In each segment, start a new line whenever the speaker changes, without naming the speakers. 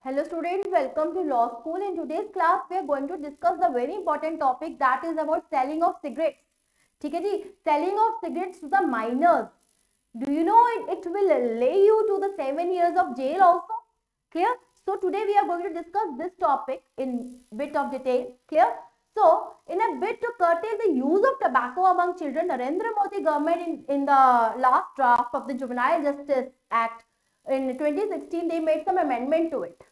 Hello students, welcome to Law School. In today's class, we are going to discuss the very important topic that is about selling of cigarettes. ठीक है जी, selling of cigarettes to the minors. Do you know it will lay you to the 7 years of jail also? Clear? So today we are going to discuss this topic in bit of detail. Clear? So in a bid to curtail the use of tobacco among children, Narendra Modi government in the last draft of the Juvenile Justice Act in 2016 they made some amendment to it.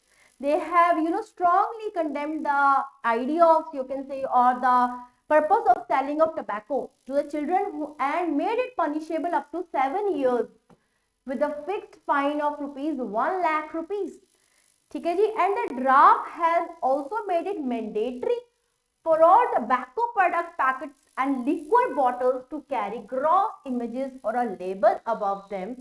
They have strongly condemned the idea of, you can say, or the purpose of selling of tobacco to the children and made it punishable up to 7 years with a fixed fine of rupees 1 lakh rupees. ठीक है जी, and the draft has also made it mandatory for all tobacco product packets and liquor bottles to carry gross images or a label above them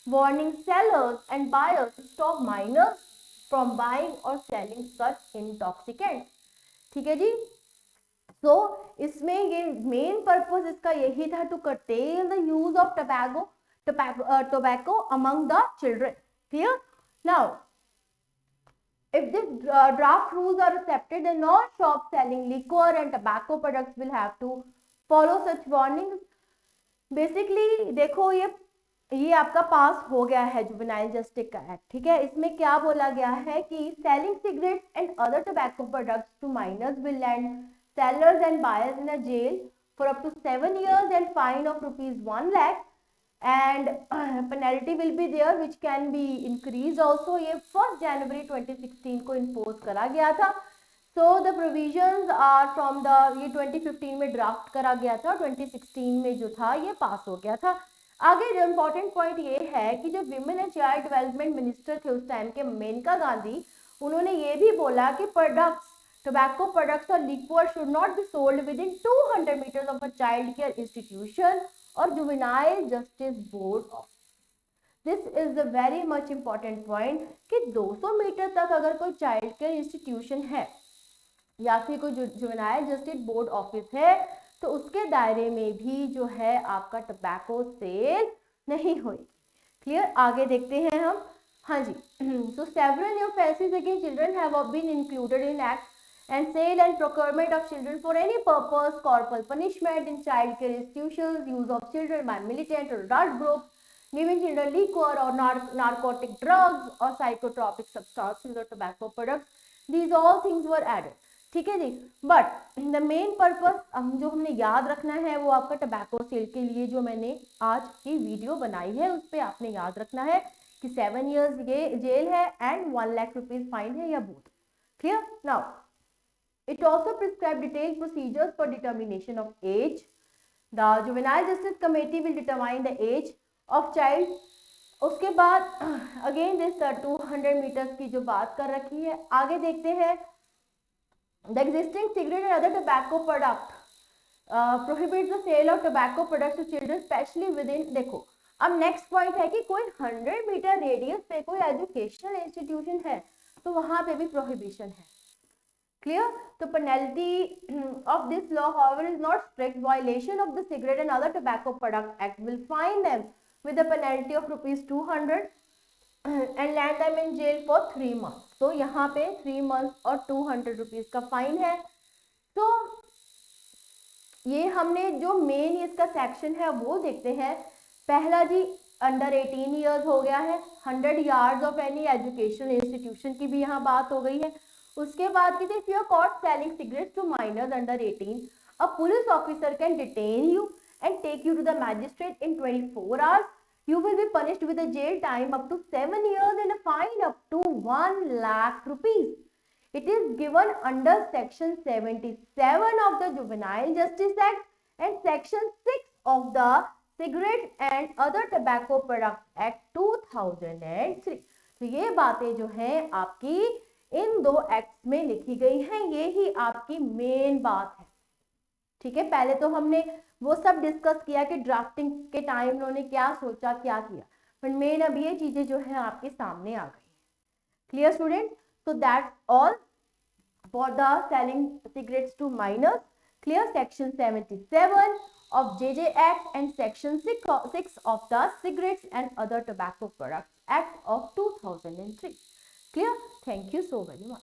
warning sellers and buyers to stop minors from buying or selling such intoxicants. ठीक है जी, so इसमें ये main purpose इसका यही था to curtail the use of tobacco among the children. Clear? Now if this draft rules are accepted, then all shops selling liquor and tobacco products will have to follow such warnings. Basically देखो ये आपका पास हो गया है juvenile justice का act. ठीक है, इसमें क्या बोला गया है कि selling cigarettes and other tobacco products to miners will land sellers and buyers in a jail for up to 7 years and fine of rupees 1 lakh and penalty will be there which can be increased also. ये 1 जनवरी 2016 को impose करा गया था. So the provisions are from the ये 2015 में draft करा गया था, 2016 में जो था ये पास हो गया था. आगे जो इम्पोर्टेंट पॉइंट ये है कि जो women and child development minister थे उस टाइम के मेनका गांधी, उन्होंने ये भी बोला कि products tobacco products or liquor should not be sold within 200 meters of a child care institution or juvenile justice board office. This is the very much important point कि 200 metre तक अगर कोई चाइल्ड केयर इंस्टीट्यूशन है या फिर कोई juvenile justice board office है तो उसके दायरे में भी जो है आपका टबैको सेल नहीं होगी. क्लियर? आगे देखते हैं हम. हाँ जी, so several new offences against children have been included in act and sale and procurement of children for any purpose, corporal punishment in child care institutions, use of children by militant or adult groups, giving children liquor or narcotic drugs or psychotropic substances or tobacco products. These all things were added. ठीक है जी, but the main purpose जो हमने याद रखना है वो आपका tobacco cell के लिए जो मैंने आज की वीडियो बनाई है उस पर आपने याद रखना है कि 7 years जेल है एंड 1 lakh rupees फाइन है या both. Clear? Now it also prescribed detailed procedures for determination of age. The Juvenile Justice Committee will determine the age of child. उसके बाद अगेन दिस 200 मीटर्स की जो बात कर रखी है. आगे देखते हैं. The existing cigarette and other tobacco product prohibits the sale of tobacco products to children, especially within. देखो अब नेक्स्ट पॉइंट है कि कोई 100 मीटर रेडियस पे कोई एजुकेशनल इंस्टीट्यूशन है तो वहां पे भी प्रोहिबिशन है. Clear? The penalty of this law, however, is not strict. Violation of the Cigarette and Other Tobacco Product Act will fine them with a penalty of rupees 200 and land them in jail for 3 months. तो यहाँ पे 3 months और 200 rupees का fine है. तो ये हमने जो मेन इसका सेक्शन है वो देखते हैं. पहला जी अंडर 18 years हो गया है. 100 yards of any educational institution की भी यहाँ बात हो गई है. उसके बाद की if you are caught selling cigarettes to minors under 18, a police officer can detain you and take you to the magistrate in 24 hours. You will be punished with a jail time up to 7 years and a fine up to 1 lakh rupees. It is given under section 77 of the Juvenile Justice Act and section 6 of the Cigarette and Other Tobacco Products Act 2003. तो ये बातें जो हैं आपकी इन दो acts में लिखी गई हैं. ये ही आपकी मेन बात है. ठीक है, पहले तो हमने वो सब डिस्कस किया कि ड्राफ्टिंग के टाइम उन्होंने क्या सोचा क्या किया, पर मेन अब ये चीजें जो है आपके सामने आ गई. Clear student? So that's all for the selling cigarettes to miners. Clear? Section 77 of JJ Act and section 6 of the Cigarettes and Other Tobacco Products Act of 2003. Clear? Thank you so very much.